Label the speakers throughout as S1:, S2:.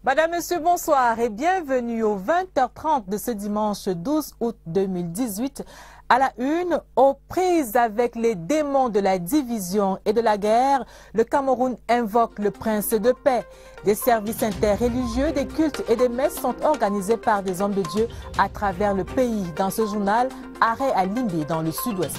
S1: Madame, Monsieur, bonsoir et bienvenue au 20h30 de ce dimanche 12 août 2018. À la une, aux prises avec les démons de la division et de la guerre, le Cameroun invoque le prince de paix. Des services interreligieux, des cultes et des messes sont organisés par des hommes de Dieu à travers le pays. Dans ce journal, arrêt à Limbé dans le sud-ouest.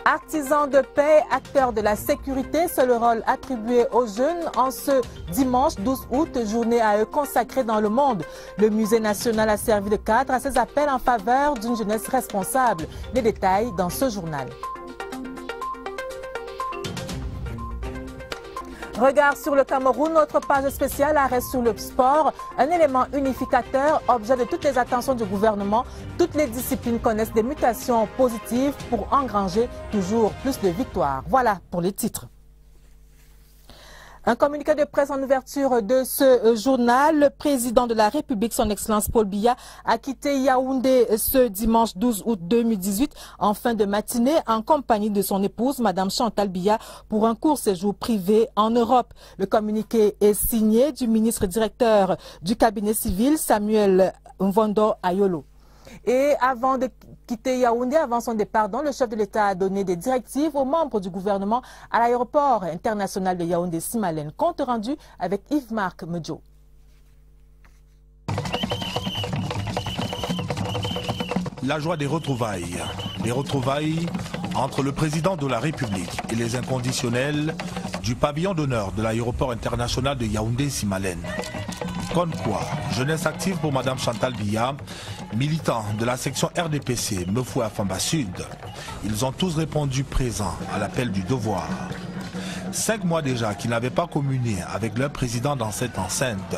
S1: Artisans de paix, acteurs de la sécurité, c'est le rôle attribué aux jeunes en ce dimanche 12 août, journée à eux consacrée dans le monde. Le Musée national a servi de cadre à ses appels en faveur d'une jeunesse responsable. Les détails dans ce journal. Regard sur le Cameroun, notre page spéciale arrête sur le sport, un élément unificateur, objet de toutes les attentions du gouvernement. Toutes les disciplines connaissent des mutations positives pour engranger toujours plus de victoires. Voilà pour les titres. Un communiqué de presse en ouverture de ce journal. Le président de la République, son Excellence Paul Biya, a quitté Yaoundé ce dimanche 12 août 2018 en fin de matinée en compagnie de son épouse, Madame Chantal Biya, pour un court séjour privé en Europe. Le communiqué est signé du ministre directeur du cabinet civil, Samuel Mvondo Ayolo. Et avant de quitter Yaoundé, avant son départ, le chef de l'État a donné des directives aux membres du gouvernement à l'aéroport international de Yaoundé-Simalène. Compte rendu avec Yves-Marc Medjo.
S2: La joie des retrouvailles. Les retrouvailles entre le président de la République et les inconditionnels du pavillon d'honneur de l'aéroport international de Yaoundé-Simalène. Comme quoi, jeunesse active pour Madame Chantal Biya, militant de la section RDPC Mefou Afamba Sud. Ils ont tous répondu présents à l'appel du devoir. 5 mois déjà qu'ils n'avaient pas communié avec leur président dans cette enceinte.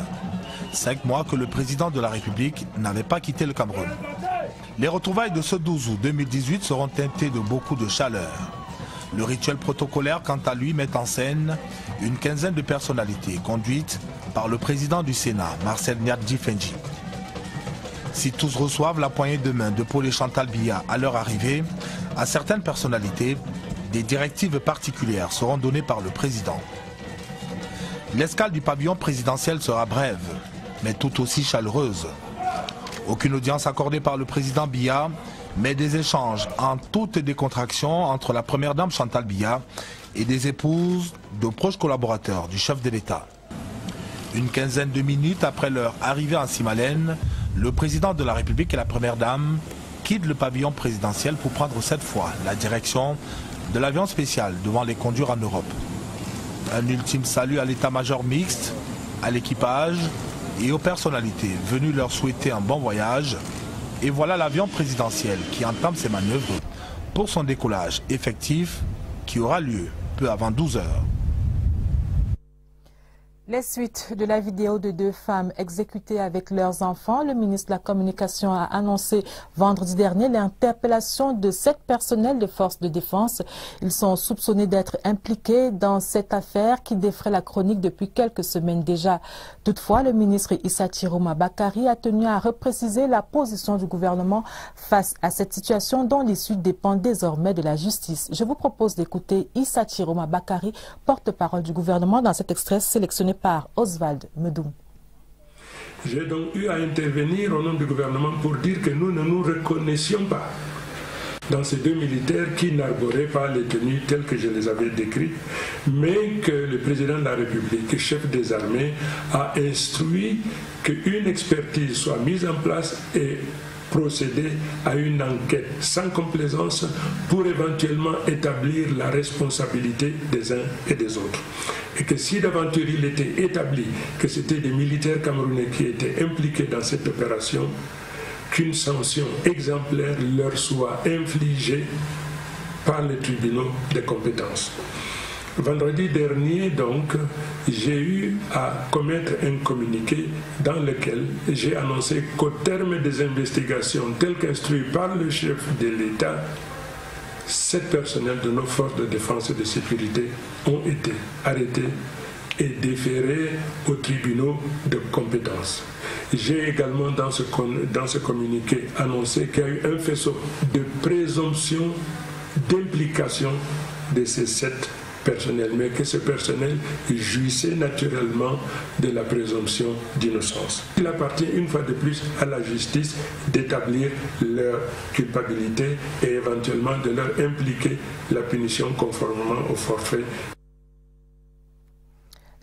S2: 5 mois que le président de la République n'avait pas quitté le Cameroun. Les retrouvailles de ce 12 août 2018 seront teintées de beaucoup de chaleur. Le rituel protocolaire, quant à lui, met en scène une quinzaine de personnalités conduites par le président du Sénat, Marcel Nyadji Fenji. Si tous reçoivent la poignée de main de Paul et Chantal Biya à leur arrivée, à certaines personnalités, des directives particulières seront données par le président. L'escale du pavillon présidentiel sera brève, mais tout aussi chaleureuse. Aucune audience accordée par le président Biya, mais des échanges en toute décontraction entre la première dame Chantal Biya et des épouses de proches collaborateurs du chef de l'État. Une quinzaine de minutes après leur arrivée en Simalène, le président de la République et la première dame quittent le pavillon présidentiel pour prendre cette fois la direction de l'avion spécial devant les conduire en Europe. Un ultime salut à l'état-major mixte, à l'équipage et aux personnalités venues leur souhaiter un bon voyage. Et voilà l'avion présidentiel qui entame ses manœuvres pour son décollage effectif qui aura lieu peu avant 12 heures.
S1: Les suites de la vidéo de 2 femmes exécutées avec leurs enfants, le ministre de la Communication a annoncé vendredi dernier l'interpellation de 7 personnels de forces de défense. Ils sont soupçonnés d'être impliqués dans cette affaire qui défraie la chronique depuis quelques semaines déjà. Toutefois, le ministre Issa Chiroma Bakari a tenu à repréciser la position du gouvernement face à cette situation dont l'issue dépend désormais de la justice. Je vous propose d'écouter Issa Chiroma Bakari, porte-parole du gouvernement, dans cet extrait sélectionné par Oswald Medoum.
S3: J'ai donc eu à intervenir au nom du gouvernement pour dire que nous ne nous reconnaissions pas dans ces 2 militaires qui n'arboraient pas les tenues telles que je les avais décrites, mais que le président de la République, chef des armées, a instruit qu'une expertise soit mise en place et procéder à une enquête sans complaisance pour éventuellement établir la responsabilité des uns et des autres. Et que si d'aventure il était établi que c'était des militaires camerounais qui étaient impliqués dans cette opération, qu'une sanction exemplaire leur soit infligée par les tribunaux de compétence. Vendredi dernier, donc, j'ai eu à commettre un communiqué dans lequel j'ai annoncé qu'au terme des investigations telles qu'instruites par le chef de l'État, 7 personnels de nos forces de défense et de sécurité ont été arrêtés et déférés aux tribunaux de compétence. J'ai également dans ce communiqué annoncé qu'il y a eu un faisceau de présomption d'implication de ces 7 personnels, mais que ce personnel jouissait naturellement de la présomption d'innocence. Il appartient une fois de plus à la justice d'établir leur culpabilité et éventuellement de leur impliquer la punition conformément au forfait.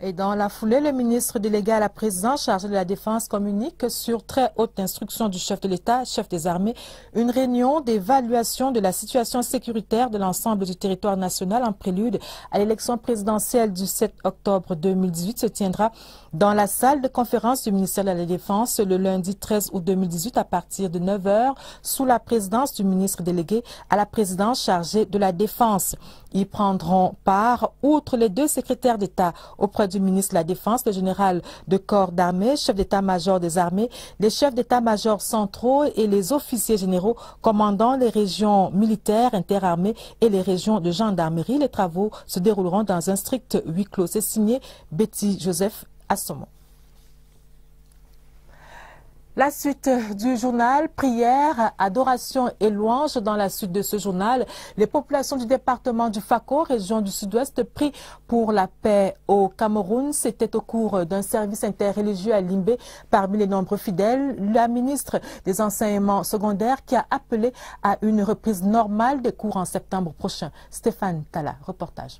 S1: Et dans la foulée, le ministre délégué à la présidence chargé de la défense communique sur très haute instruction du chef de l'État, chef des armées, une réunion d'évaluation de la situation sécuritaire de l'ensemble du territoire national en prélude à l'élection présidentielle du 7 octobre 2018 se tiendra dans la salle de conférence du ministère de la Défense le lundi 13 août 2018 à partir de 9 h sous la présidence du ministre délégué à la présidence chargée de la défense. Y prendront part, outre les 2 secrétaires d'État auprès du ministre de la Défense, le général de corps d'armée, chef d'état-major des armées, les chefs d'état-major centraux et les officiers généraux commandant les régions militaires interarmées et les régions de gendarmerie. Les travaux se dérouleront dans un strict huis clos. C'est signé Betty Joseph Assomo. La suite du journal, prière, adoration et louange. Dans la suite de ce journal, les populations du département du Fako, région du Sud-Ouest, prient pour la paix au Cameroun. C'était au cours d'un service interreligieux à Limbé. Parmi les nombreux fidèles, la ministre des enseignements secondaires qui a appelé à une reprise normale des cours en septembre prochain. Stéphane Tala, reportage.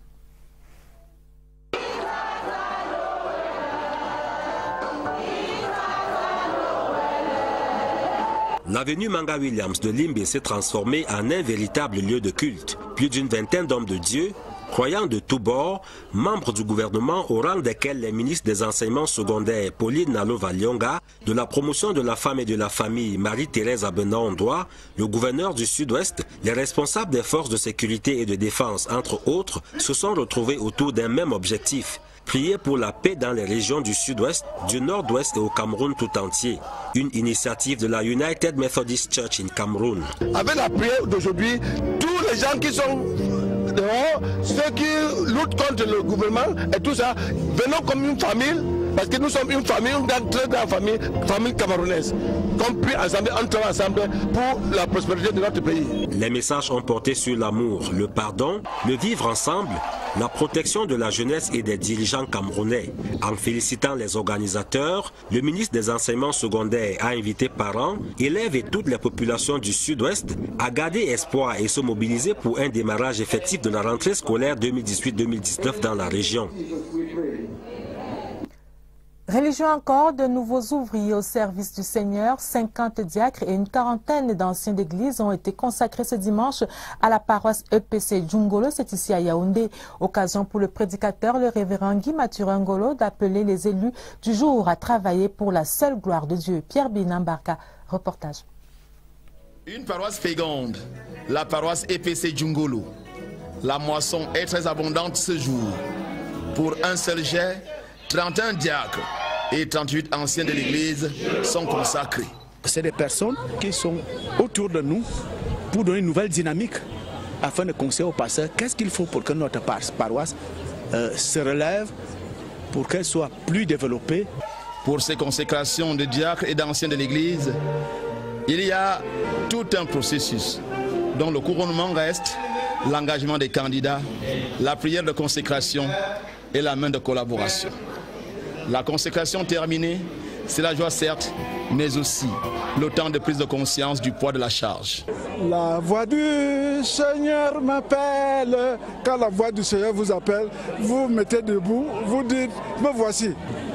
S4: L'avenue Manga Williams de Limbé s'est transformée en un véritable lieu de culte. Plus d'une vingtaine d'hommes de Dieu, croyants de tous bords, membres du gouvernement au rang desquels les ministres des enseignements secondaires Pauline Nalova-Lyonga, de la promotion de la femme et de la famille Marie-Thérèse Abena-Ondoa, le gouverneur du Sud-Ouest, les responsables des forces de sécurité et de défense, entre autres, se sont retrouvés autour d'un même objectif. Prier pour la paix dans les régions du Sud-Ouest, du Nord-Ouest et au Cameroun tout entier. Une initiative de la United Methodist Church in Cameroun.
S5: Avec la prière d'aujourd'hui, tous les gens qui sont dehors, ceux qui luttent contre le gouvernement et tout ça, venons comme une famille, parce que nous sommes une famille, une très grande famille camerounaise. Qu'on prie ensemble, on travaille ensemble pour la prospérité de notre pays.
S4: Les messages ont porté sur l'amour, le pardon, le vivre ensemble, la protection de la jeunesse et des dirigeants camerounais. En félicitant les organisateurs, le ministre des enseignements secondaires a invité parents, élèves et toutes les populations du Sud-Ouest à garder espoir et se mobiliser pour un démarrage effectif de la rentrée scolaire 2018-2019 dans la région.
S1: Religion encore, de nouveaux ouvriers au service du Seigneur, 50 diacres et une quarantaine d'anciens d'église ont été consacrés ce dimanche à la paroisse EPC Djungolo, c'est ici à Yaoundé. Occasion pour le prédicateur, le révérend Guy Maturangolo, d'appeler les élus du jour à travailler pour la seule gloire de Dieu. Pierre Binambarka, reportage.
S6: Une paroisse féconde, la paroisse EPC Djungolo. La moisson est très abondante ce jour. Pour un seul jet, 31 diacres et 38 anciens de l'église sont consacrés.
S7: C'est des personnes qui sont autour de nous pour donner une nouvelle dynamique afin de conseiller aux pasteurs qu'est-ce qu'il faut pour que notre paroisse se relève, pour qu'elle soit plus développée.
S6: Pour ces consécrations de diacres et d'anciens de l'église, il y a tout un processus dont le couronnement reste l'engagement des candidats, la prière de consécration et la main de collaboration. La consécration terminée, c'est la joie certes, mais aussi le temps de prise de conscience du poids de la charge.
S8: La voix du Seigneur m'appelle. Quand la voix du Seigneur vous appelle, vous vous mettez debout, vous dites, me voici.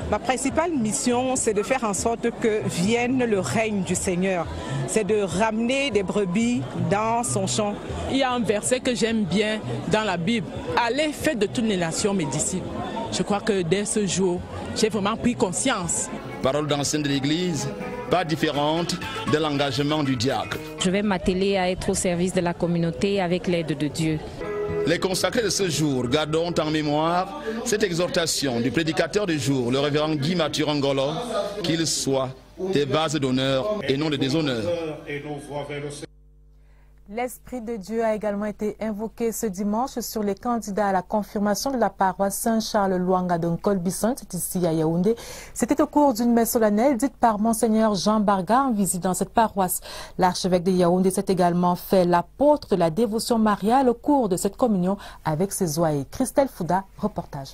S9: Ma principale mission, c'est de faire en sorte que vienne le règne du Seigneur. C'est de ramener des brebis dans son champ.
S10: Il y a un verset que j'aime bien dans la Bible. Allez, faites de toutes les nations mes disciples. Je crois que dès ce jour, j'ai vraiment pris conscience.
S6: Parole d'anciens de l'Église, pas différente de l'engagement du diacre.
S11: Je vais m'atteler à être au service de la communauté avec l'aide de Dieu.
S6: Les consacrés de ce jour gardons en mémoire cette exhortation du prédicateur du jour, le révérend Guy Maturangolo, qu'il soit des bases d'honneur et non de déshonneur.
S1: L'Esprit de Dieu a également été invoqué ce dimanche sur les candidats à la confirmation de la paroisse Saint-Charles-Luanga de Nkolbison, c'est ici à Yaoundé. C'était au cours d'une messe solennelle dite par Monseigneur Jean Barga en visite dans cette paroisse. L'archevêque de Yaoundé s'est également fait l'apôtre de la dévotion mariale au cours de cette communion avec ses ouailles. Christelle Fouda, reportage.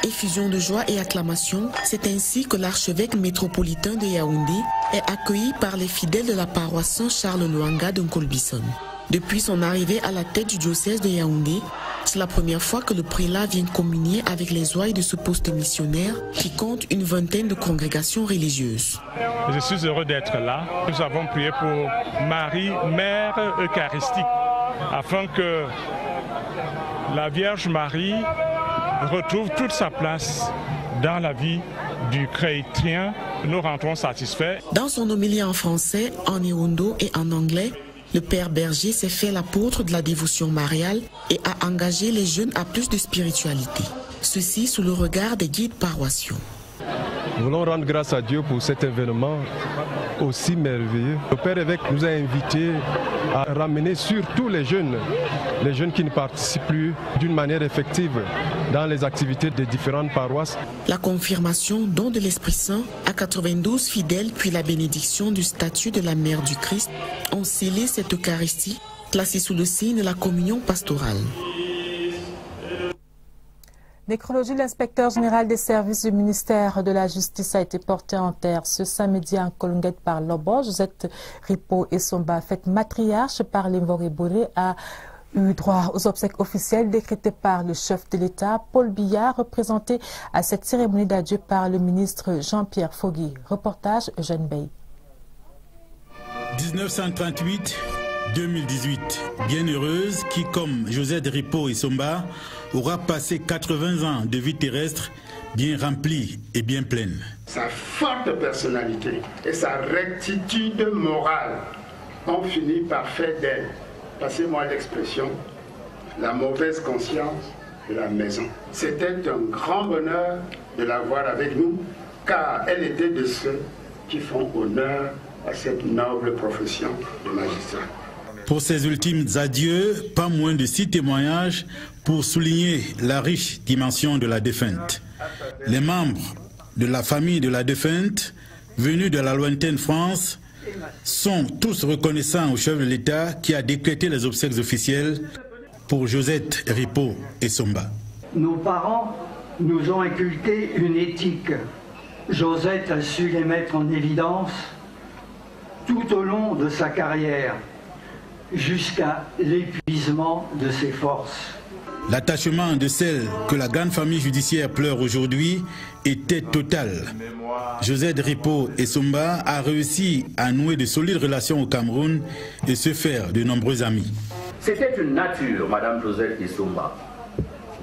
S12: Effusion de joie et acclamation, c'est ainsi que l'archevêque métropolitain de Yaoundé est accueilli par les fidèles de la paroisse Saint-Charles-Luanga de Nkolbison. Depuis son arrivée à la tête du diocèse de Yaoundé, c'est la première fois que le prélat vient communier avec les ouailles de ce poste missionnaire qui compte une vingtaine de congrégations religieuses.
S13: Je suis heureux d'être là. Nous avons prié pour Marie, Mère Eucharistique, afin que la Vierge Marie retrouve toute sa place dans la vie du chrétien. Nous rentrons satisfaits.
S12: Dans son homélie en français, en irundo et en anglais, le Père Berger s'est fait l'apôtre de la dévotion mariale et a engagé les jeunes à plus de spiritualité. Ceci sous le regard des guides paroissiaux.
S14: Nous voulons rendre grâce à Dieu pour cet événement aussi merveilleux. Le Père évêque nous a invités à ramener surtout les jeunes qui ne participent plus d'une manière effective dans les activités des différentes paroisses.
S12: La confirmation, don de l'Esprit Saint, à 92 fidèles, puis la bénédiction du statut de la Mère du Christ ont scellé cette Eucharistie, placée sous le signe de la communion pastorale.
S1: Nécrologie, l'inspecteur général des services du ministère de la Justice a été porté en terre ce samedi en Kolonguette par Lobo. Josette Ripo et Somba, fête matriarche par l'Imvoré-Boré, a eu droit aux obsèques officielles décrétées par le chef de l'État, Paul Biya, représenté à cette cérémonie d'adieu par le ministre Jean-Pierre Fogui. Reportage Eugène Bey.
S15: 1938-2018, bienheureuse qui, comme Josette Ripo et Somba, aura passé 80 ans de vie terrestre bien remplie et bien pleine.
S16: Sa forte personnalité et sa rectitude morale ont fini par faire d'elle, passez-moi l'expression, la mauvaise conscience de la maison. C'était un grand bonheur de la voir avec nous, car elle était de ceux qui font honneur à cette noble profession de magistrat.
S15: Pour ses ultimes adieux, pas moins de 6 témoignages pour souligner la riche dimension de la défunte. Les membres de la famille de la défunte, venus de la lointaine France, sont tous reconnaissants au chef de l'État qui a décrété les obsèques officielles pour Josette Ripo et Somba.
S17: Nos parents nous ont inculqué une éthique. Josette a su les mettre en évidence tout au long de sa carrière, jusqu'à l'épuisement de ses forces.
S15: L'attachement de celle que la grande famille judiciaire pleure aujourd'hui était total. Josette Ripo et Somba a réussi à nouer de solides relations au Cameroun et se faire de nombreux amis.
S18: C'était une nature, Madame Josette et Somba,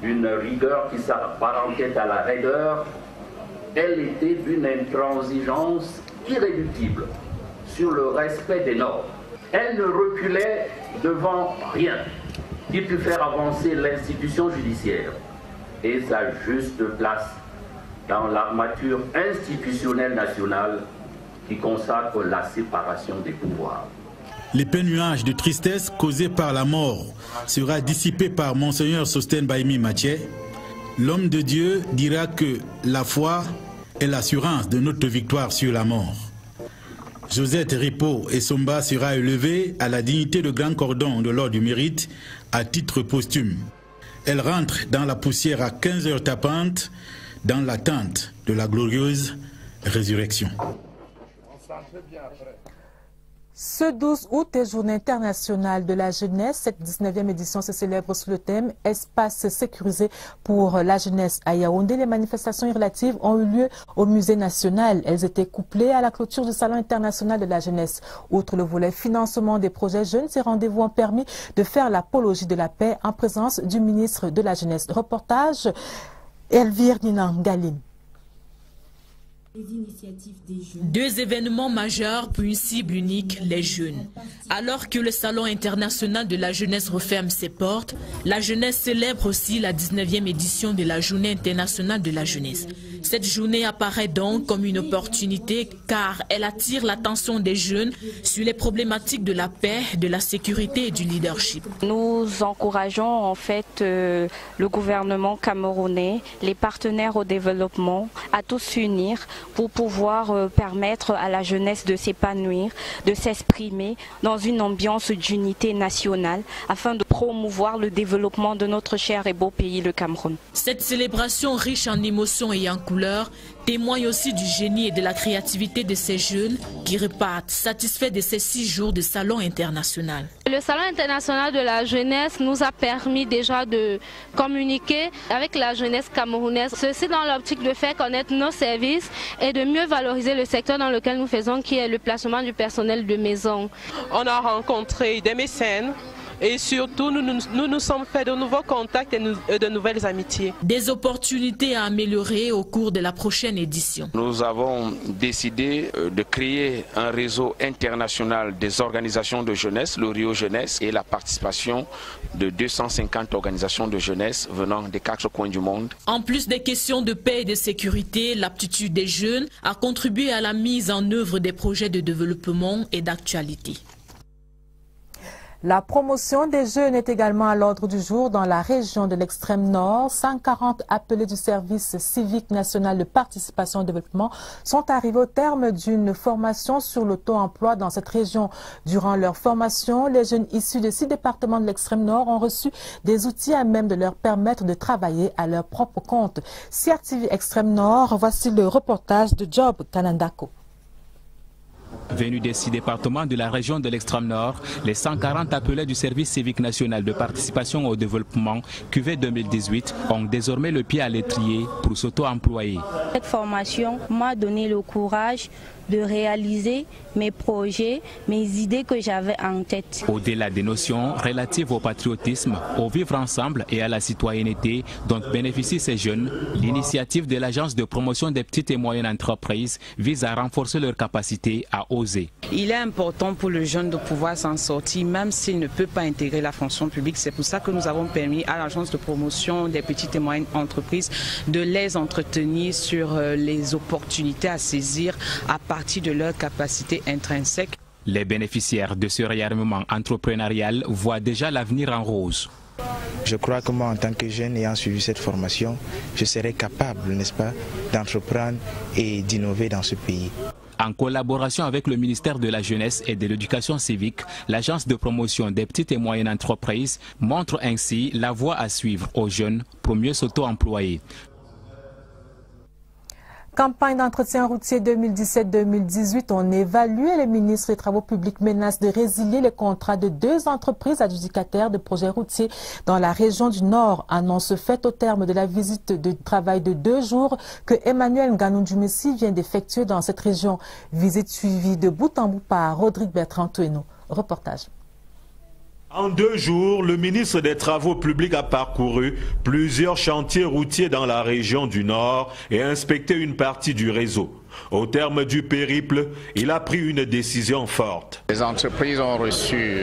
S18: d'une rigueur qui s'apparentait à la raideur. Elle était d'une intransigeance irréductible sur le respect des normes. Elle ne reculait devant rien qui put faire avancer l'institution judiciaire et sa juste place dans l'armature institutionnelle nationale qui consacre la séparation des pouvoirs.
S15: L'épais nuage de tristesse causé par la mort sera dissipé par Monseigneur Sostène Baïmi Mathieu. L'homme de Dieu dira que la foi est l'assurance de notre victoire sur la mort. Josette Ripo et Somba sera élevé à la dignité de grand cordon de l'ordre du mérite à titre posthume. Elle rentre dans la poussière à 15 heures tapantes dans l'attente de la glorieuse résurrection.
S1: Ce 12 août est Journée internationale de la jeunesse. Cette 19e édition se célèbre sous le thème « Espace sécurisé pour la jeunesse » à Yaoundé. Les manifestations relatives ont eu lieu au Musée national. Elles étaient couplées à la clôture du Salon international de la jeunesse. Outre le volet financement des projets jeunes, ces rendez-vous ont permis de faire l'apologie de la paix en présence du ministre de la Jeunesse. Reportage Elvire Ninan Galine.
S10: Deux événements majeurs pour une cible unique, les jeunes. Alors que le Salon international de la jeunesse referme ses portes, la jeunesse célèbre aussi la 19e édition de la Journée internationale de la jeunesse. Cette journée apparaît donc comme une opportunité car elle attire l'attention des jeunes sur les problématiques de la paix, de la sécurité et du leadership.
S19: Nous encourageons en fait le gouvernement camerounais, les partenaires au développement à tous s'unir pour pouvoir permettre à la jeunesse de s'épanouir, de s'exprimer dans une ambiance d'unité nationale afin de promouvoir le développement de notre cher et beau pays, le Cameroun.
S10: Cette célébration riche en émotions et en couleurs témoigne aussi du génie et de la créativité de ces jeunes qui repartent satisfaits de ces 6 jours de salon international.
S20: Le Salon international de la jeunesse nous a permis déjà de communiquer avec la jeunesse camerounaise. Ceci dans l'optique de faire connaître nos services et de mieux valoriser le secteur dans lequel nous faisons, qui est le placement du personnel de maison.
S21: On a rencontré des mécènes. Et surtout, nous sommes fait de nouveaux contacts et de nouvelles amitiés.
S10: Des opportunités à améliorer au cours de la prochaine édition.
S22: Nous avons décidé de créer un réseau international des organisations de jeunesse, le Rio Jeunesse, et la participation de 250 organisations de jeunesse venant des 4 coins du monde.
S10: En plus des questions de paix et de sécurité, l'aptitude des jeunes a contribué à la mise en œuvre des projets de développement et d'actualité.
S1: La promotion des jeunes est également à l'ordre du jour dans la région de l'extrême nord. 140 appelés du service civique national de participation au développement sont arrivés au terme d'une formation sur l'auto-emploi dans cette région. Durant leur formation, les jeunes issus de 6 départements de l'extrême nord ont reçu des outils à même de leur permettre de travailler à leur propre compte. CRTV Extrême Nord, voici le reportage de Job Kanandako.
S23: Venus des 6 départements de la région de l'extrême nord, les 140 appelés du service civique national de participation au développement QV 2018 ont désormais le pied à l'étrier pour s'auto-employer.
S24: Cette formation m'a donné le courage de réaliser mes projets, mes idées que j'avais en tête.
S23: Au-delà des notions relatives au patriotisme, au vivre ensemble et à la citoyenneté dont bénéficient ces jeunes, l'initiative de l'Agence de promotion des petites et moyennes entreprises vise à renforcer leur capacité à oser.
S25: Il est important pour le jeune de pouvoir s'en sortir, même s'il ne peut pas intégrer la fonction publique. C'est pour ça que nous avons permis à l'Agence de promotion des petites et moyennes entreprises de les entretenir sur les opportunités à saisir à partir de leur capacité intrinsèque.
S23: Les bénéficiaires de ce réarmement entrepreneurial voient déjà l'avenir en rose.
S26: Je crois que moi, en tant que jeune ayant suivi cette formation, je serai capable, n'est-ce pas, d'entreprendre et d'innover dans ce pays.
S23: En collaboration avec le ministère de la Jeunesse et de l'Éducation civique, l'Agence de promotion des petites et moyennes entreprises montre ainsi la voie à suivre aux jeunes pour mieux s'auto-employer.
S1: Campagne d'entretien routier 2017-2018, on évalue et le ministre des Travaux publics menace de résilier les contrats de 2 entreprises adjudicataires de projets routiers dans la région du Nord. Annonce faite au terme de la visite de travail de 2 jours que Emmanuel Nganou-Dumessi vient d'effectuer dans cette région. Visite suivie de bout en bout par Rodrigue Bertrand-Toueno. Reportage.
S27: En 2 jours, le ministre des Travaux publics a parcouru plusieurs chantiers routiers dans la région du Nord et inspecté une partie du réseau. Au terme du périple, il a pris une décision forte.
S22: Les entreprises ont reçu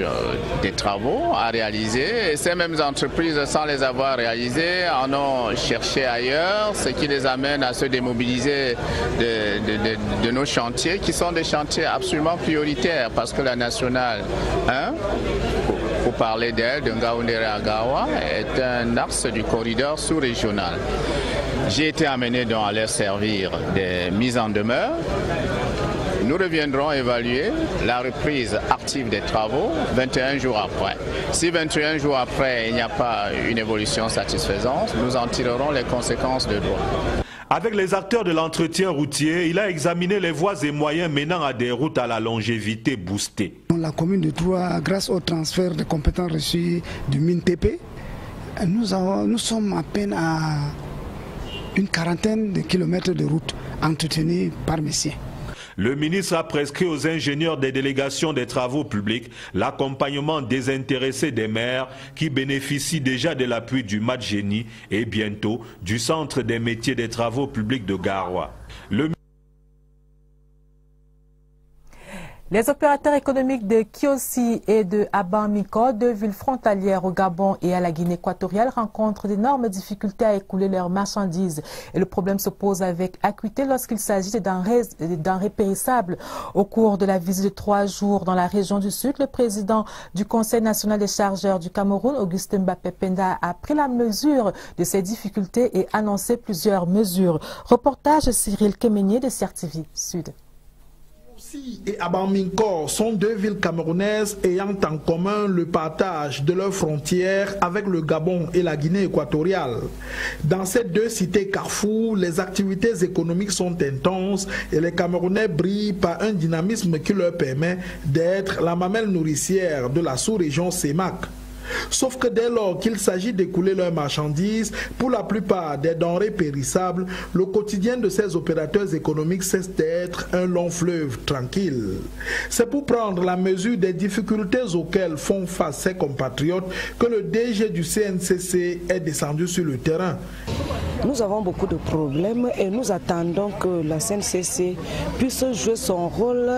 S22: des travaux à réaliser et ces mêmes entreprises, sans les avoir réalisés, en ont cherché ailleurs, ce qui les amène à se démobiliser de nos chantiers, qui sont des chantiers absolument prioritaires parce que la nationale 1, pour parler d'elle, de Ngaoundéré-Agawa, est un axe du corridor sous-régional. J'ai été amené donc à leur servir des mises en demeure. Nous reviendrons évaluer la reprise active des travaux 21 jours après. Si 21 jours après, il n'y a pas une évolution satisfaisante, nous en tirerons les conséquences de droit.
S27: Avec les acteurs de l'entretien routier, il a examiné les voies et moyens menant à des routes à la longévité boostée.
S28: La commune de Troyes, grâce au transfert de compétences reçues du MINTP, nous sommes à peine à une quarantaine de kilomètres de route entretenue par Messier.
S27: Le ministre a prescrit aux ingénieurs des délégations des travaux publics l'accompagnement désintéressé des maires qui bénéficient déjà de l'appui du MATGENI et bientôt du Centre des métiers des travaux publics de Garoua.
S1: Les opérateurs économiques de Kiossi et de Abamiko, deux villes frontalières au Gabon et à la Guinée équatoriale, rencontrent d'énormes difficultés à écouler leurs marchandises. Et le problème se pose avec acuité lorsqu'il s'agit de denrées périssables. Au cours de la visite de 3 jours dans la région du Sud, le président du Conseil national des chargeurs du Cameroun, Augustin Mbapependa, a pris la mesure de ces difficultés et annoncé plusieurs mesures. Reportage Cyril Kemenyé de CRTV Sud.
S2: Kiossi et Abamiko sont deux villes camerounaises ayant en commun le partage de leurs frontières avec le Gabon et la Guinée équatoriale. Dans ces deux cités carrefour, les activités économiques sont intenses et les Camerounais brillent par un dynamisme qui leur permet d'être la mamelle nourricière de la sous-région CEMAC. Sauf que dès lors qu'il s'agit d'écouler leurs marchandises, pour la plupart des denrées périssables, le quotidien de ces opérateurs économiques cesse d'être un long fleuve tranquille. C'est pour prendre la mesure des difficultés auxquelles font face ces compatriotes que le DG du CNCC est descendu sur le terrain.
S3: Nous avons beaucoup de problèmes et nous attendons que la CNCC puisse jouer son rôle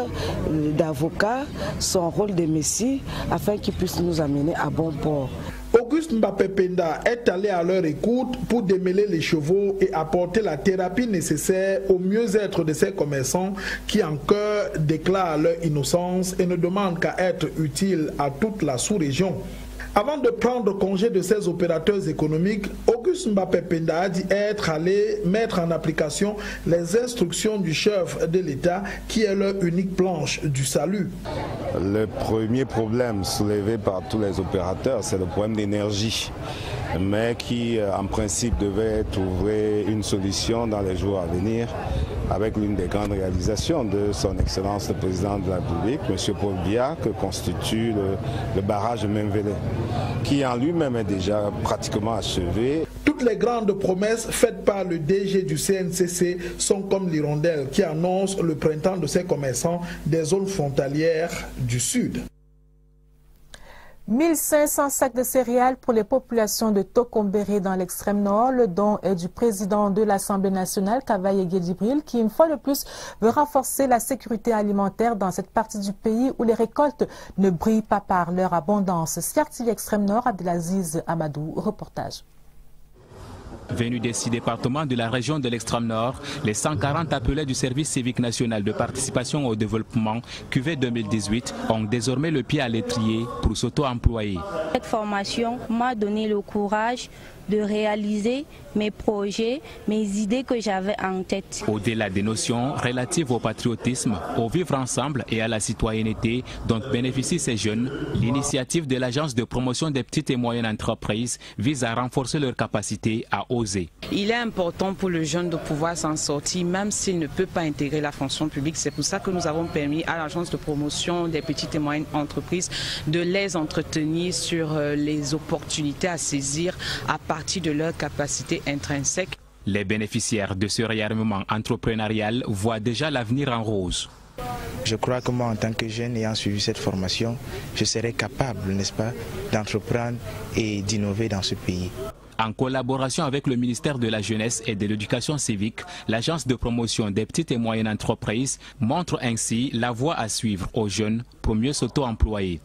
S3: d'avocat, son rôle de messie, afin qu'il puisse nous amener à bon port.
S2: Auguste Mbapependa est allé à leur écoute pour démêler les chevaux et apporter la thérapie nécessaire au mieux-être de ces commerçants qui en cœur déclarent leur innocence et ne demandent qu'à être utiles à toute la sous-région. Avant de prendre congé de ces opérateurs économiques, Auguste Mbapependa a dit être allé mettre en application les instructions du chef de l'État qui est leur unique planche du salut.
S4: Le premier problème soulevé par tous les opérateurs, c'est le problème d'énergie, mais qui en principe devait trouver une solution dans les jours à venir avec l'une des grandes réalisations de son Excellence le Président de la République, M. Paul Biya, que constitue le barrage de Memvele, qui en lui-même est déjà pratiquement achevé.
S2: Toutes les grandes promesses faites par le DG du CNCC sont comme l'hirondelle qui annonce le printemps de ces commerçants des zones frontalières du Sud.
S1: 1500 sacs de céréales pour les populations de Tokombéré dans l'extrême nord. Le don est du président de l'Assemblée nationale, Kavaye Guédibril, qui une fois de plus veut renforcer la sécurité alimentaire dans cette partie du pays où les récoltes ne brillent pas par leur abondance. CRTV Extrême Nord, Abdelaziz Amadou, reportage.
S23: Venus des 6 départements de la région de l'extrême nord, les 140 appelés du service civique national de participation au développement QV 2018 ont désormais le pied à l'étrier pour s'auto-employer.
S24: Cette formation m'a donné le courage de réaliser mes projets, mes idées que j'avais en tête.
S23: Au-delà des notions relatives au patriotisme, au vivre ensemble et à la citoyenneté dont bénéficient ces jeunes, l'initiative de l'Agence de promotion des petites et moyennes entreprises vise à renforcer leur capacité à oser.
S25: Il est important pour le jeune de pouvoir s'en sortir même s'il ne peut pas intégrer la fonction publique. C'est pour ça que nous avons permis à l'Agence de promotion des petites et moyennes entreprises de les entretenir sur les opportunités à saisir à partir de leur capacité intrinsèque.
S23: Les bénéficiaires de ce réarmement entrepreneurial voient déjà l'avenir en rose.
S26: Je crois que moi, en tant que jeune ayant suivi cette formation, je serai capable, n'est-ce pas, d'entreprendre et d'innover dans ce pays.
S23: En collaboration avec le ministère de la Jeunesse et de l'Éducation civique, l'Agence de promotion des petites et moyennes entreprises montre ainsi la voie à suivre aux jeunes pour mieux s'auto-employer.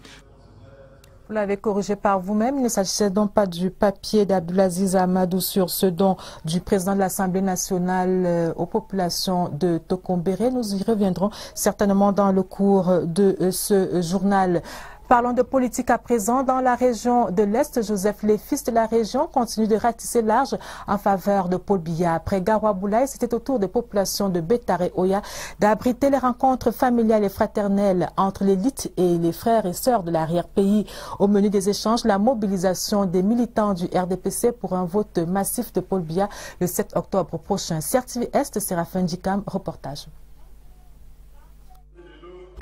S1: Vous l'avez corrigé par vous-même. Il ne s'agissait donc pas du papier d'Abdelaziz Amadou sur ce don du président de l'Assemblée nationale aux populations de Tokombéré. Nous y reviendrons certainement dans le cours de ce journal. Parlons de politique à présent. Dans la région de l'Est, Joseph Lé, fils de la région, continue de ratisser large en faveur de Paul Biya. Après Garoua-Boulaye, c'était au tour des populations de Bétar et Oya d'abriter les rencontres familiales et fraternelles entre l'élite et les frères et sœurs de l'arrière-pays. Au menu des échanges, la mobilisation des militants du RDPC pour un vote massif de Paul Biya le 7 octobre prochain. CRTV Est, Séraphin Djikam, reportage.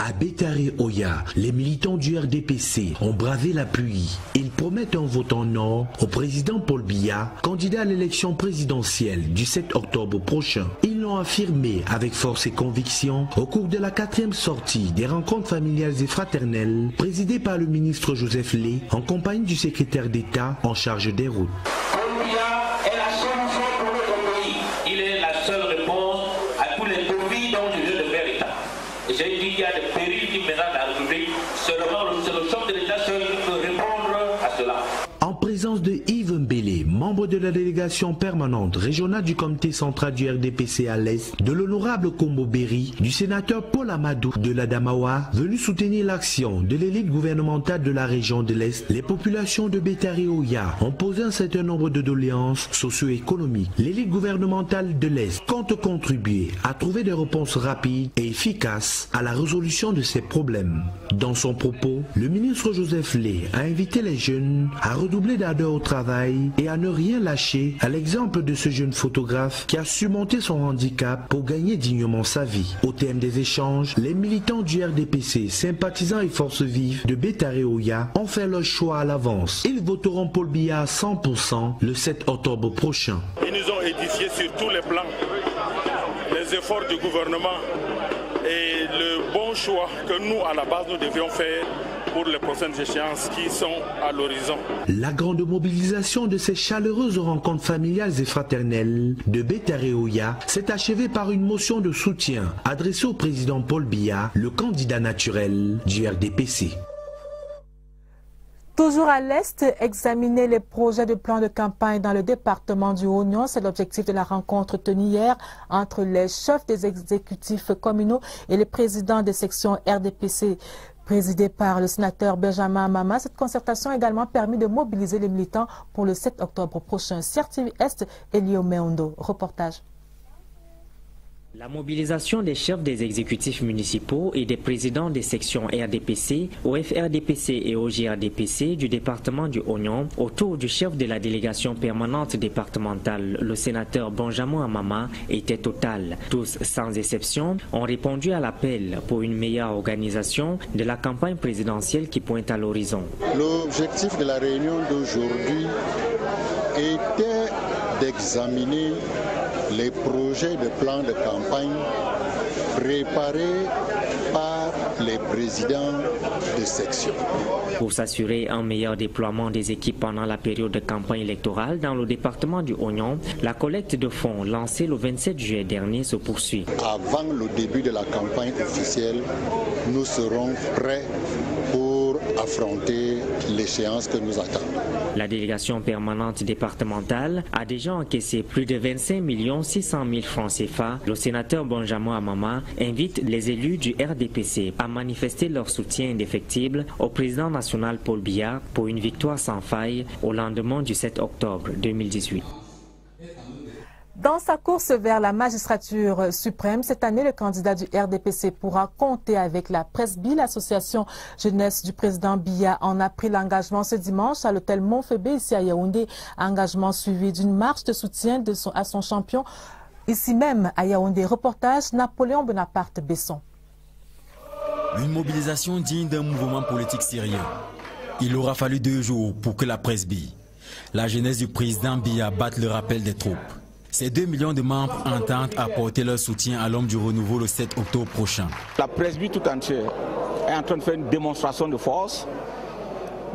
S5: À Bétar et Oya, les militants du RDPC ont bravé la pluie. Ils promettent un vote en or au président Paul Biya, candidat à l'élection présidentielle du 7 octobre prochain. Ils l'ont affirmé avec force et conviction au cours de la 4e sortie des rencontres familiales et fraternelles présidée par le ministre Joseph Lé en compagnie du secrétaire d'État en charge des routes.
S7: Paul Biya est la solution pour notre pays. Il est la seule réponse à tous les défis dont je viens de faire état. J'ai dit qu'il y a des périls qui menacent
S5: Dembélé, membre de la délégation permanente régionale du comité central du RDPC à l'Est, de l'honorable Kombo Berry, du sénateur Paul Amadou de l'Adamawa, venu soutenir l'action de l'élite gouvernementale de la région de l'Est, les populations de Bétari-Oya ont posé un certain nombre de doléances socio-économiques. L'élite gouvernementale de l'Est compte contribuer à trouver des réponses rapides et efficaces à la résolution de ces problèmes. Dans son propos, le ministre Joseph Lé a invité les jeunes à redoubler d'ardeur au travail et à ne rien lâcher, à l'exemple de ce jeune photographe qui a surmonté son handicap pour gagner dignement sa vie. Au terme des échanges, les militants du RDPC, sympathisants et forces vives de Bétari-Oya ont fait leur choix à l'avance. Ils voteront Paul Biya à 100% le 7 octobre prochain.
S6: Ils nous ont édifiés sur tous les plans, les efforts du gouvernement et le bon choix que nous, à la base, nous devions faire pour les prochaines échéances qui sont à l'horizon.
S5: La grande mobilisation de ces chaleureuses rencontres familiales et fraternelles de Bétari-Oya s'est achevée par une motion de soutien adressée au président Paul Biya, le candidat naturel du RDPC.
S1: Toujours à l'Est, examiner les projets de plan de campagne dans le département du Oignon, c'est l'objectif de la rencontre tenue hier entre les chefs des exécutifs communaux et les présidents des sections RDPC. Présidée par le sénateur Benjamin Mama, cette concertation a également permis de mobiliser les militants pour le 7 octobre prochain. CRTV Est, Elio Meondo, reportage.
S8: La mobilisation des chefs des exécutifs municipaux et des présidents des sections RDPC, OFRDPC et OJRDPC du département du Oignon autour du chef de la délégation permanente départementale, le sénateur Benjamin Mama, était totale. Tous, sans exception, ont répondu à l'appel pour une meilleure organisation de la campagne présidentielle qui pointe à l'horizon.
S9: L'objectif de la réunion d'aujourd'hui était d'examiner les projets de plan de campagne préparés par les présidents de section.
S8: Pour s'assurer un meilleur déploiement des équipes pendant la période de campagne électorale dans le département du Oignon, la collecte de fonds lancée le 27 juillet dernier se poursuit.
S9: Avant le début de la campagne officielle, nous serons prêts pour affronter l'échéance que nous attendons.
S8: La délégation permanente départementale a déjà encaissé plus de 25 600 000 francs CFA. Le sénateur Benjamin Mama invite les élus du RDPC à manifester leur soutien indéfectible au président national Paul Biya pour une victoire sans faille au lendemain du 7 octobre 2018.
S1: Dans sa course vers la magistrature suprême, cette année, le candidat du RDPC pourra compter avec la Presby. L'association jeunesse du président Biya en a pris l'engagement ce dimanche à l'hôtel Montfébé, ici à Yaoundé. Engagement suivi d'une marche de soutien à son champion, ici même à Yaoundé. Reportage Napoléon Bonaparte-Besson.
S11: Une mobilisation digne d'un mouvement politique sérieux. Il aura fallu 2 jours pour que la Presby, la jeunesse du président Biya, batte le rappel des troupes. Ces 2 millions de membres entendent apporter leur soutien à l'homme du renouveau le 7 octobre prochain.
S12: La Presby tout entière est en train de faire une démonstration de force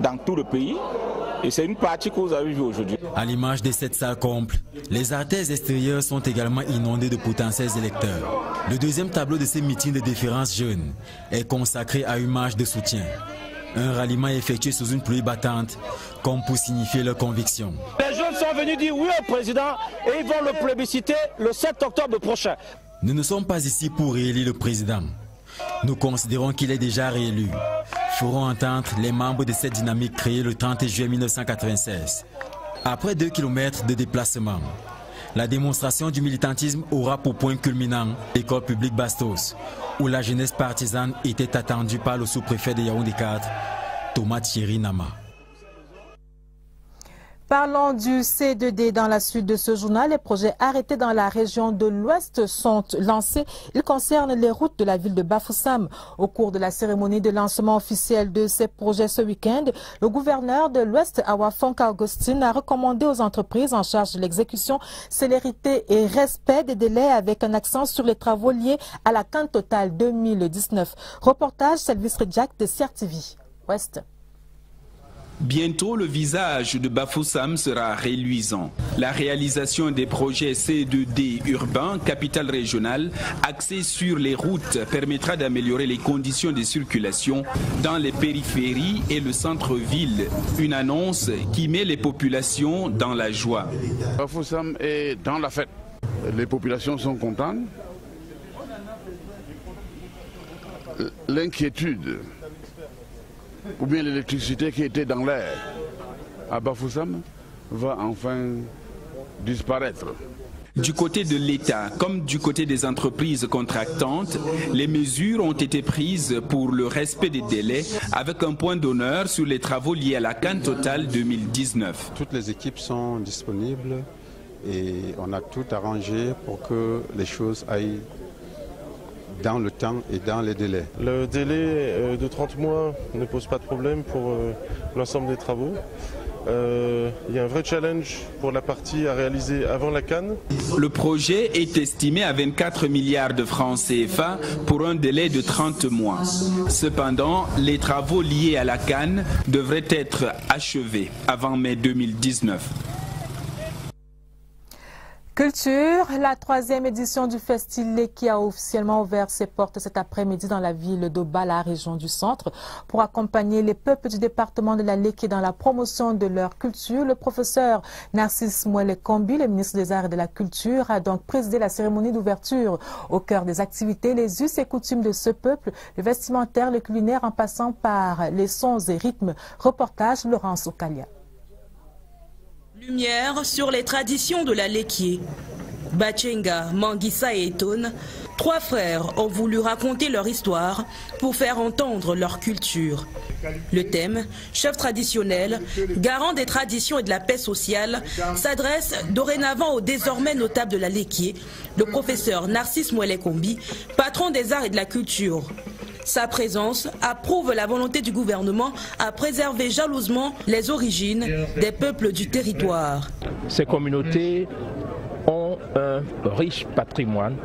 S12: dans tout le pays. Et c'est une partie que vous avez vue aujourd'hui.
S11: À l'image des 7 salles complètes, les artères extérieures sont également inondées de potentiels électeurs. Le deuxième tableau de ces meetings de déférence jeune est consacré à une marche de soutien. Un ralliement effectué sous une pluie battante, comme pour signifier leur conviction.
S12: Les jeunes sont venus dire oui au président et ils vont le plébisciter le 7 octobre prochain.
S11: Nous ne sommes pas ici pour réélire le président. Nous considérons qu'il est déjà réélu. Ferons entendre les membres de cette dynamique créée le 30 juillet 1996. Après 2 kilomètres de déplacement, la démonstration du militantisme aura pour point culminant l'école publique Bastos, où la jeunesse partisane était attendue par le sous-préfet de Yaoundé 4, Thomas Thierry Nama.
S1: Parlons du C2D dans la suite de ce journal. Les projets arrêtés dans la région de l'Ouest sont lancés. Ils concernent les routes de la ville de Bafoussam. Au cours de la cérémonie de lancement officiel de ces projets ce week-end, le gouverneur de l'Ouest, Awa Fonka Augustine, a recommandé aux entreprises en charge de l'exécution célérité et respect des délais avec un accent sur les travaux liés à la Cannes Totale 2019. Reportage Selvis Redjak de CRTV Ouest.
S13: Bientôt, le visage de Bafoussam sera reluisant. La réalisation des projets C2D urbains, capitale régionale, axés sur les routes, permettra d'améliorer les conditions de circulation dans les périphéries et le centre-ville. Une annonce qui met les populations dans la joie.
S14: Bafoussam est dans la fête. Les populations sont contentes. L'inquiétude ou bien l'électricité qui était dans l'air à Bafoussam va enfin disparaître.
S13: Du côté de l'État, comme du côté des entreprises contractantes, les mesures ont été prises pour le respect des délais, avec un point d'honneur sur les travaux liés à la Cannes Totale 2019.
S15: Toutes les équipes sont disponibles et on a tout arrangé pour que les choses aillent dans le temps et dans les délais.
S16: Le délai de 30 mois ne pose pas de problème pour l'ensemble des travaux. Il y a un vrai challenge pour la partie à réaliser avant la Cannes.
S13: Le projet est estimé à 24 milliards de francs CFA pour un délai de 30 mois. Cependant, les travaux liés à la Cannes devraient être achevés avant mai 2019.
S1: Culture, la 3e édition du Festi-Leki qui a officiellement ouvert ses portes cet après-midi dans la ville d'Oba, la région du centre. Pour accompagner les peuples du département de la Leki dans la promotion de leur culture, le professeur Narcisse Mouele-Kombi, le ministre des Arts et de la Culture, a donc présidé la cérémonie d'ouverture. Au cœur des activités, les us et coutumes de ce peuple, le vestimentaire, le culinaire en passant par les sons et rythmes. Reportage Laurence Okalia.
S17: Lumière sur les traditions de la Leki. Bachenga, Manguissa et Etone, 3 frères ont voulu raconter leur histoire pour faire entendre leur culture. Le thème, chef traditionnel, garant des traditions et de la paix sociale, s'adresse dorénavant au désormais notable de la Leki, le professeur Narcisse Mouele-Kombi, patron des arts et de la culture. Sa présence approuve la volonté du gouvernement à préserver jalousement les origines des peuples du territoire.
S18: Ces communautés ont un riche patrimoine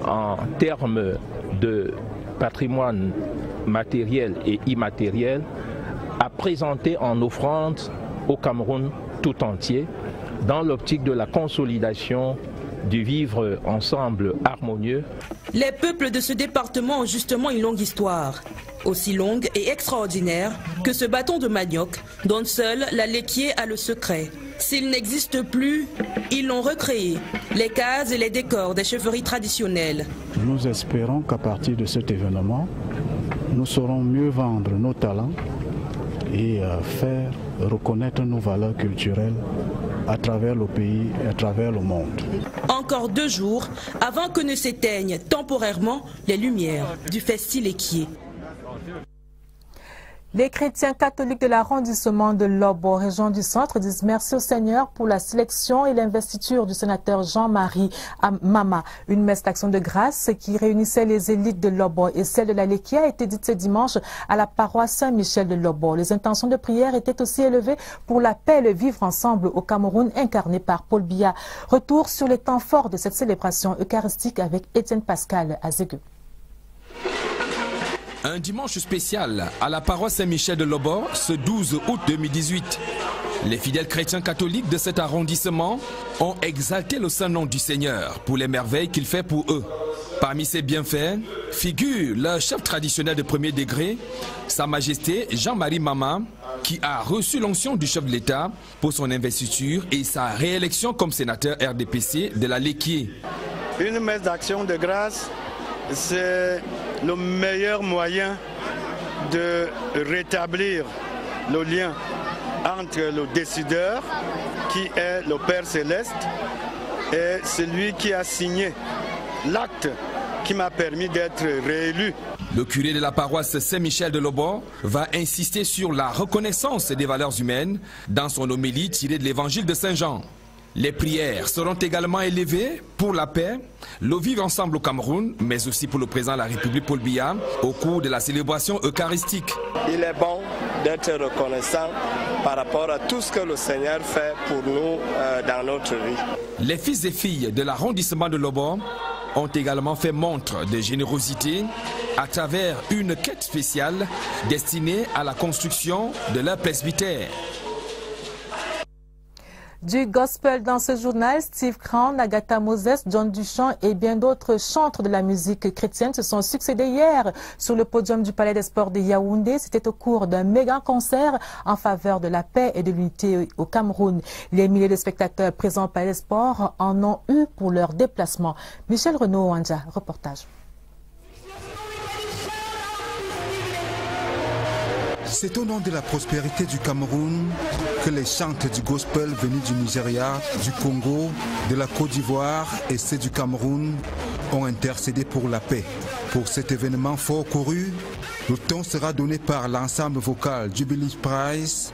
S18: en termes de patrimoine matériel et immatériel à présenter en offrande au Cameroun tout entier dans l'optique de la consolidation du vivre ensemble harmonieux.
S17: Les peuples de ce département ont justement une longue histoire, aussi longue et extraordinaire que ce bâton de manioc dont seule la Leki a le secret. S'il n'existe plus, ils l'ont recréé, les cases et les décors des chefferies traditionnelles.
S19: Nous espérons qu'à partir de cet événement, nous saurons mieux vendre nos talents et faire reconnaître nos valeurs culturelles à travers le pays et à travers le monde.
S17: Encore 2 jours avant que ne s'éteignent temporairement les lumières du Festi-Leki.
S1: Les chrétiens catholiques de l'arrondissement de Lobo, région du centre, disent merci au Seigneur pour la sélection et l'investiture du sénateur Jean-Marie Mama. Une messe d'action de grâce qui réunissait les élites de Lobo et celle de la Leki a été dite ce dimanche à la paroisse Saint-Michel de Lobo. Les intentions de prière étaient aussi élevées pour la paix et le vivre ensemble au Cameroun, incarné par Paul Biya. Retour sur les temps forts de cette célébration eucharistique avec Étienne Pascal Azégue.
S20: Un dimanche spécial à la paroisse Saint-Michel de Lobo, ce 12 août 2018. Les fidèles chrétiens catholiques de cet arrondissement ont exalté le saint nom du Seigneur pour les merveilles qu'il fait pour eux. Parmi ces bienfaits figure le chef traditionnel de premier degré, Sa Majesté Jean-Marie Mama, qui a reçu l'onction du chef de l'État pour son investiture et sa réélection comme sénateur RDPC de la Leki.
S29: Une messe d'action de grâce, c'est le meilleur moyen de rétablir le lien entre le décideur, qui est le Père Céleste, et celui qui a signé l'acte qui m'a permis d'être réélu.
S20: Le curé de la paroisse Saint-Michel de Lobo va insister sur la reconnaissance des valeurs humaines dans son homélie tirée de l'évangile de Saint Jean. Les prières seront également élevées pour la paix, le vivre ensemble au Cameroun, mais aussi pour le président de la République Paul Biya au cours de la célébration eucharistique.
S30: Il est bon d'être reconnaissant par rapport à tout ce que le Seigneur fait pour nous dans notre vie.
S20: Les fils et filles de l'arrondissement de Lobo ont également fait montre de générosité à travers une quête spéciale destinée à la construction de leur presbytère.
S1: Du gospel dans ce journal, Steve Crown, Agatha Moses, John Duchamp et bien d'autres chantres de la musique chrétienne se sont succédés hier sur le podium du Palais des Sports de Yaoundé. C'était au cours d'un méga concert en faveur de la paix et de l'unité au Cameroun. Les milliers de spectateurs présents au Palais des Sports en ont eu pour leur déplacement. Michel Renaud-Wanja, reportage.
S2: C'est au nom de la prospérité du Cameroun que les chantes du gospel venus du Nigeria, du Congo, de la Côte d'Ivoire et ceux du Cameroun ont intercédé pour la paix. Pour cet événement fort couru, le ton sera donné par l'ensemble vocal Jubilee Price,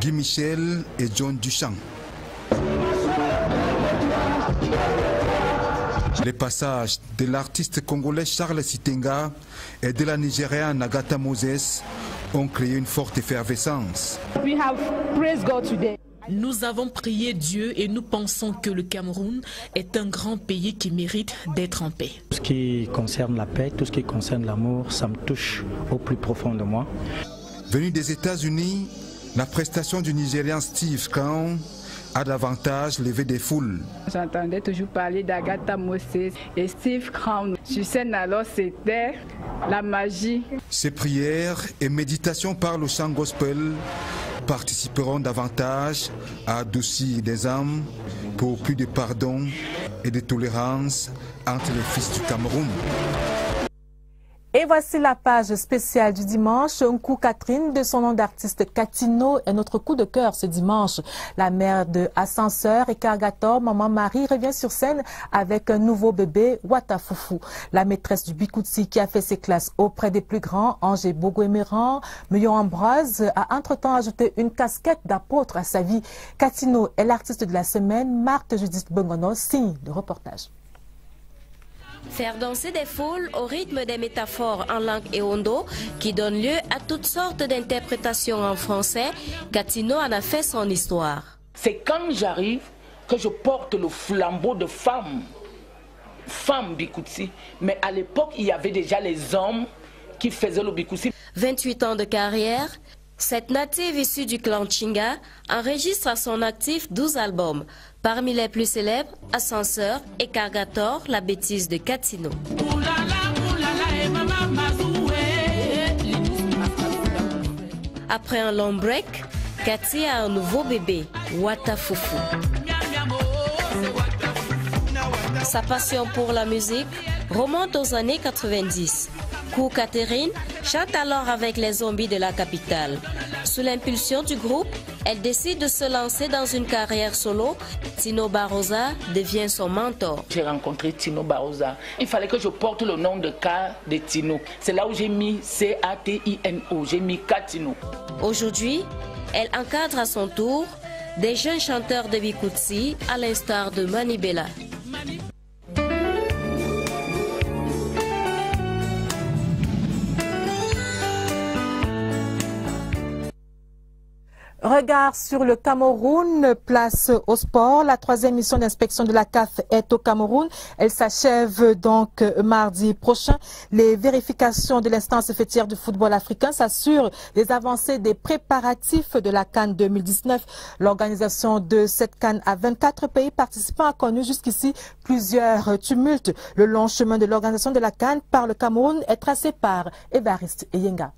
S2: Guy Michel et John Duchamp. Les passages de l'artiste congolais Charles Sitenga et de la Nigériane Agatha Moses ont créé une forte effervescence.
S3: Nous avons prié Dieu et nous pensons que le Cameroun est un grand pays qui mérite d'être en paix.
S4: Tout ce qui concerne la paix, tout ce qui concerne l'amour, ça me touche au plus profond de moi.
S2: Venu des États-Unis, la prestation du Nigérian Steve Crown a davantage levé des foules.
S10: J'entendais toujours parler d'Agatha Moses et Steve Crown. Sur scène alors, c'était la magie.
S2: Ces prières et méditations par le chant gospel participeront davantage à adoucir des âmes pour plus de pardon et de tolérance entre les fils du Cameroun.
S1: Et voici la page spéciale du dimanche. Nkou Catherine, de son nom d'artiste Katino, est notre coup de cœur ce dimanche. La mère de Ascenseur et Kargator, Maman Marie, revient sur scène avec un nouveau bébé, Watafoufou. La maîtresse du Bikoutsi qui a fait ses classes auprès des plus grands, Angers Bogo-Eméran, Meillon Ambroise, a entre-temps ajouté une casquette d'apôtre à sa vie. Katino est l'artiste de la semaine. Marthe Judith Bongono signe le reportage.
S21: Faire danser des foules au rythme des métaphores en langue ewondo qui donnent lieu à toutes sortes d'interprétations en français, Katino en a fait son histoire.
S22: C'est quand j'arrive que je porte le flambeau de femme Bikoutsi. Mais à l'époque, il y avait déjà les hommes qui faisaient le Bikoutsi.
S21: 28 ans de carrière, cette native issue du clan Chinga enregistre à son actif 12 albums. Parmi les plus célèbres, Ascenseur et Kargator, la bêtise de Katino. Après un long break, Cathy a un nouveau bébé, Watafoufou. Sa passion pour la musique remonte aux années 90. Nkou Catherine chante alors avec les zombies de la capitale. Sous l'impulsion du groupe, elle décide de se lancer dans une carrière solo. Tino Barosa devient son mentor.
S22: J'ai rencontré Tino Barosa. Il fallait que je porte le nom de K de Tino. C'est là où j'ai mis C-A-T-I-N-O. J'ai mis Katino.
S21: Aujourd'hui, elle encadre à son tour des jeunes chanteurs de Bikoutsi à l'instar de Manibela.
S1: Regard sur le Cameroun, place au sport. La troisième mission d'inspection de la CAF est au Cameroun. Elle s'achève donc mardi prochain. Les vérifications de l'instance fêtière du football africain s'assurent les avancées des préparatifs de la CAN 2019. L'organisation de cette CAN à 24 pays participants a connu jusqu'ici plusieurs tumultes. Le long chemin de l'organisation de la CAN par le Cameroun est tracé par Évariste Eyenga.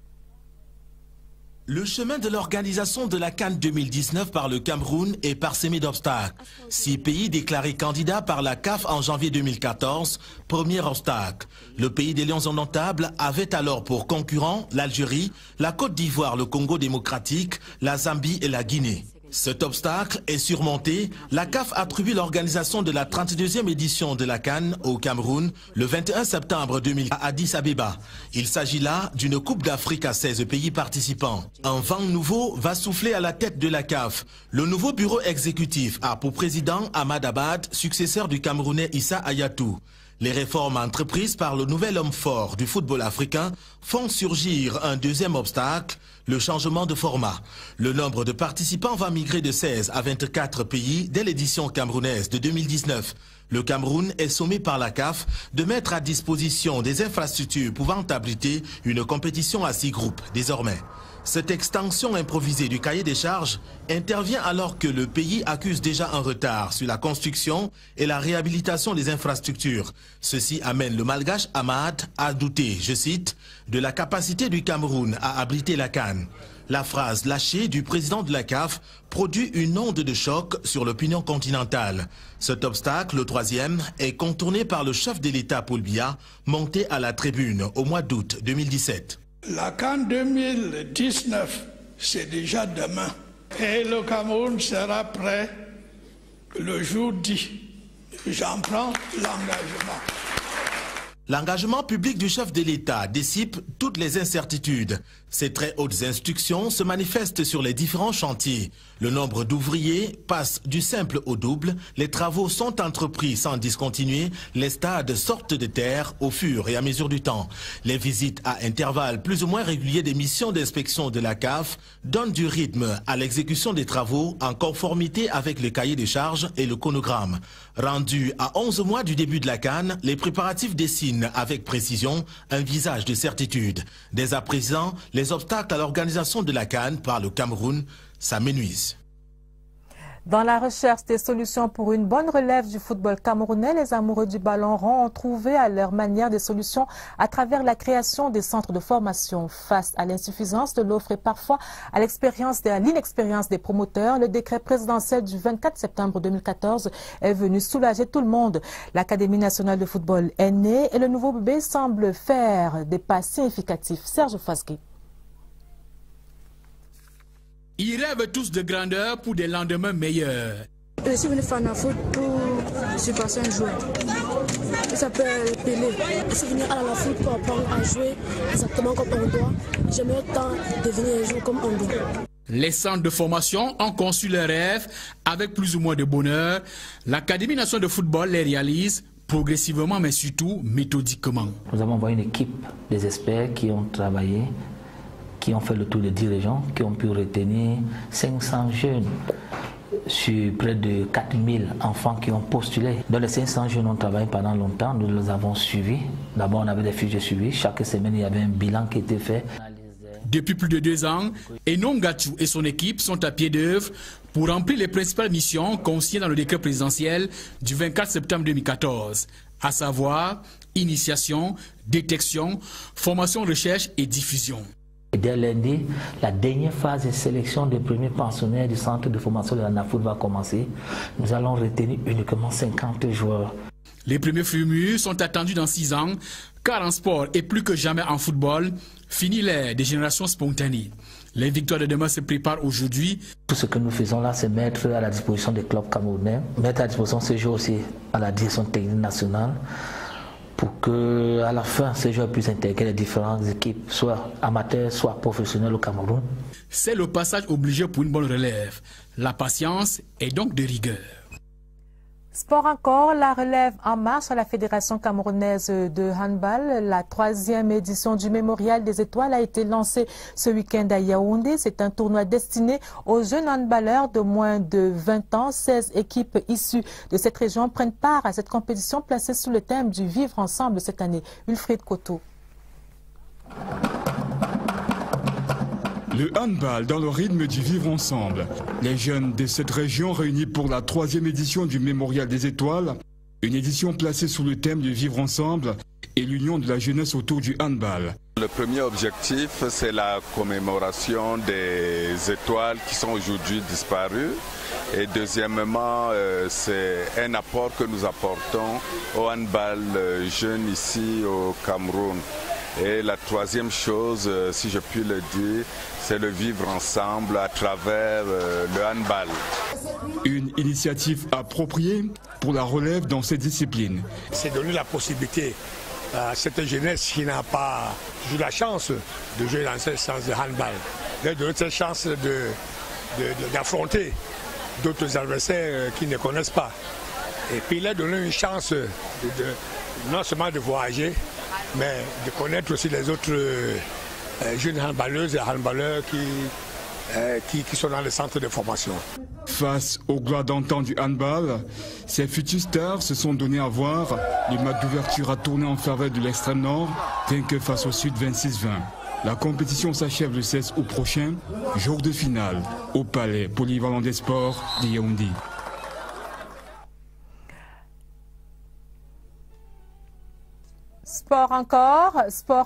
S24: Le chemin de l'organisation de la CAN 2019 par le Cameroun est parsemé d'obstacles. 6 pays déclarés candidats par la CAF en janvier 2014, premier obstacle. Le pays des Lions indomptables avait alors pour concurrents l'Algérie, la Côte d'Ivoire, le Congo démocratique, la Zambie et la Guinée. Cet obstacle est surmonté. La CAF attribue l'organisation de la 32e édition de la CAN au Cameroun le 21 septembre 2000 à Addis Abeba. Il s'agit là d'une Coupe d'Afrique à 16 pays participants. Un vent nouveau va souffler à la tête de la CAF. Le nouveau bureau exécutif a pour président Ahmad Abad, successeur du Camerounais Issa Hayatou. Les réformes entreprises par le nouvel homme fort du football africain font surgir un deuxième obstacle, le changement de format. Le nombre de participants va migrer de 16 à 24 pays dès l'édition camerounaise de 2019. Le Cameroun est sommé par la CAF de mettre à disposition des infrastructures pouvant abriter une compétition à 6 groupes désormais. Cette extension improvisée du cahier des charges intervient alors que le pays accuse déjà un retard sur la construction et la réhabilitation des infrastructures. Ceci amène le malgache Ahmad à douter, je cite, de la capacité du Cameroun à abriter la CAN. La phrase lâchée du président de la CAF produit une onde de choc sur l'opinion continentale. Cet obstacle, le troisième, est contourné par le chef de l'État Paul Biya, monté à la tribune au mois d'août 2017.
S5: La CAN 2019, c'est déjà demain. Et le Cameroun sera prêt le jour dit. J'en prends l'engagement.
S24: L'engagement public du chef de l'État dissipe toutes les incertitudes. Ces très hautes instructions se manifestent sur les différents chantiers. Le nombre d'ouvriers passe du simple au double, les travaux sont entrepris sans discontinuer, les stades sortent de terre au fur et à mesure du temps. Les visites à intervalles plus ou moins réguliers des missions d'inspection de la CAF donnent du rythme à l'exécution des travaux en conformité avec le cahier des charges et le chronogramme. Rendus à 11 mois du début de la CAN, les préparatifs dessinent avec précision un visage de certitude. Dès à présent, les obstacles à l'organisation de la CAN par le Cameroun s'amenuisent.
S1: Dans la recherche des solutions pour une bonne relève du football camerounais, les amoureux du ballon rond ont trouvé à leur manière des solutions à travers la création des centres de formation. Face à l'insuffisance de l'offre et parfois à l'inexpérience des promoteurs, le décret présidentiel du 24 septembre 2014 est venu soulager tout le monde. L'Académie nationale de football est née et le nouveau bébé semble faire des pas significatifs. Serge Fasgué.
S6: Ils rêvent tous de grandeur pour des lendemains meilleurs.
S7: Je suis venu faire un foot pour surpasser un joueur. Il s'appelle Pelé. Je suis venu à la foot pour apprendre à jouer exactement comme on doit. J'aimerais tant devenir un joueur comme on doit.
S6: Les centres de formation ont conçu leurs rêves avec plus ou moins de bonheur. L'Académie nationale de football les réalise progressivement mais surtout méthodiquement.
S8: Nous avons envoyé une équipe des experts qui ont travaillé, qui ont fait le tour des dirigeants, qui ont pu retenir 500 jeunes sur près de 4000 enfants qui ont postulé. Dans les 500 jeunes, on travaille pendant longtemps, nous les avons suivis. D'abord, on avait des fiches de suivi. Chaque semaine, il y avait un bilan qui était fait.
S6: Depuis plus de 2 ans, Enon Gatchou et son équipe sont à pied d'œuvre pour remplir les principales missions consignées dans le décret présidentiel du 24 septembre 2014, à savoir initiation, détection, formation, recherche et diffusion.
S8: Dès lundi, la dernière phase de sélection des premiers pensionnaires du centre de formation de la NAFOOT va commencer. Nous allons retenir uniquement 50 joueurs.
S6: Les premiers fruits mûrs sont attendus dans 6 ans, car en sport et plus que jamais en football, finit l'ère des générations spontanées. Les victoires de demain se préparent aujourd'hui.
S8: Tout ce que nous faisons là, c'est mettre à la disposition des clubs camerounais, mettre à disposition ces joueurs aussi à la direction technique nationale, pour qu'à la fin, ces joueurs puissent intégrer les différentes équipes, soit amateurs, soit professionnels au Cameroun.
S6: C'est le passage obligé pour une bonne relève. La patience est donc de rigueur.
S1: Sport encore, la relève en marche à la Fédération camerounaise de handball. La 3e édition du Mémorial des Étoiles a été lancée ce week-end à Yaoundé. C'est un tournoi destiné aux jeunes handballeurs de moins de 20 ans. 16 équipes issues de cette région prennent part à cette compétition placée sous le thème du Vivre ensemble cette année. Wilfried Koto.
S9: Le handball dans le rythme du vivre ensemble. Les jeunes de cette région réunis pour la 3e édition du Mémorial des Étoiles, une édition placée sous le thème du vivre ensemble et l'union de la jeunesse autour du handball.
S23: Le premier objectif, c'est la commémoration des étoiles qui sont aujourd'hui disparues. Et deuxièmement, c'est un apport que nous apportons au handball jeune ici au Cameroun. Et la 3e chose, si je puis le dire, c'est le vivre ensemble à travers le handball.
S9: Une initiative appropriée pour la relève dans ces disciplines.
S25: C'est donner la possibilité à cette jeunesse qui n'a pas eu la chance de jouer dans ce sens de handball, de donner cette chance d'affronter d'autres adversaires qui ne connaissent pas. Et puis il a donné une chance non seulement de voyager, mais de connaître aussi les autres jeunes handballeuses et handballeurs qui sont dans les centres de formation.
S9: Face au gloire d'antan du handball, ces futurs stars se sont donné à voir. Le match d'ouverture a tourné en faveur de l'extrême nord, vainqueur face au sud 26-20. La compétition s'achève le 16 août prochain, jour de finale, au Palais Polyvalent des Sports de Yaoundé.
S1: Sport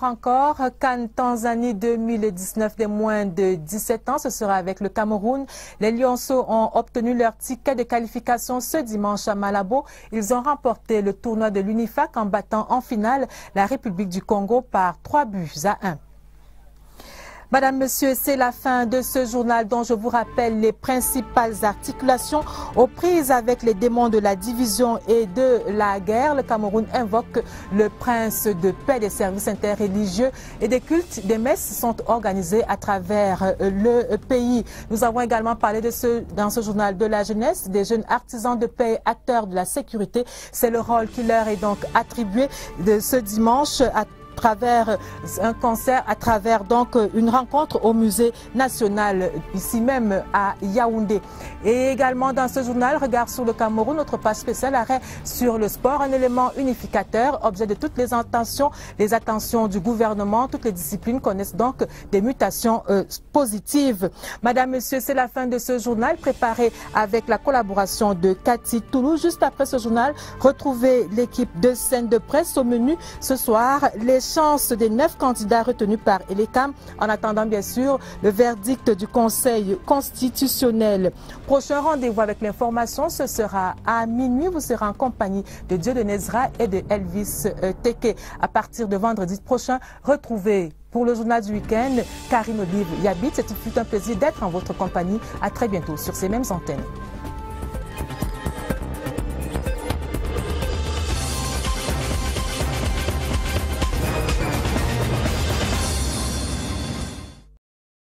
S1: encore, CAN Tanzanie 2019 des moins de 17 ans, ce sera avec le Cameroun. Les Lionceaux ont obtenu leur ticket de qualification ce dimanche à Malabo. Ils ont remporté le tournoi de l'UNIFAC en battant en finale la République du Congo par 3-1. Madame, Monsieur, c'est la fin de ce journal dont je vous rappelle les principales articulations aux prises avec les démons de la division et de la guerre. Le Cameroun invoque le prince de paix. Des services interreligieux et des cultes, des messes sont organisés à travers le pays. Nous avons également parlé dans ce journal de la jeunesse, des jeunes artisans de paix, acteurs de la sécurité. C'est le rôle qui leur est donc attribué de ce dimanche à travers un concert, à travers donc une rencontre au musée national ici même à Yaoundé. Et également dans ce journal, regard sur le Cameroun, notre page spéciale, arrêt sur le sport, un élément unificateur, objet de toutes les attentions du gouvernement. Toutes les disciplines connaissent donc des mutations positives. Madame, Monsieur, c'est la fin de ce journal préparé avec la collaboration de Cathy Toulouse. Juste après ce journal, retrouvez l'équipe de scène de presse. Au menu ce soir, les chances des 9 candidats retenus par Elecam, en attendant bien sûr le verdict du Conseil constitutionnel. Prochain rendez-vous avec l'information, ce sera à minuit. Vous serez en compagnie de Dieudonné Nezra et de Elvis Teke. À partir de vendredi prochain, retrouvez pour le journal du week-end Karine Olive Yabit. C'est un plaisir d'être en votre compagnie. À très bientôt sur ces mêmes antennes.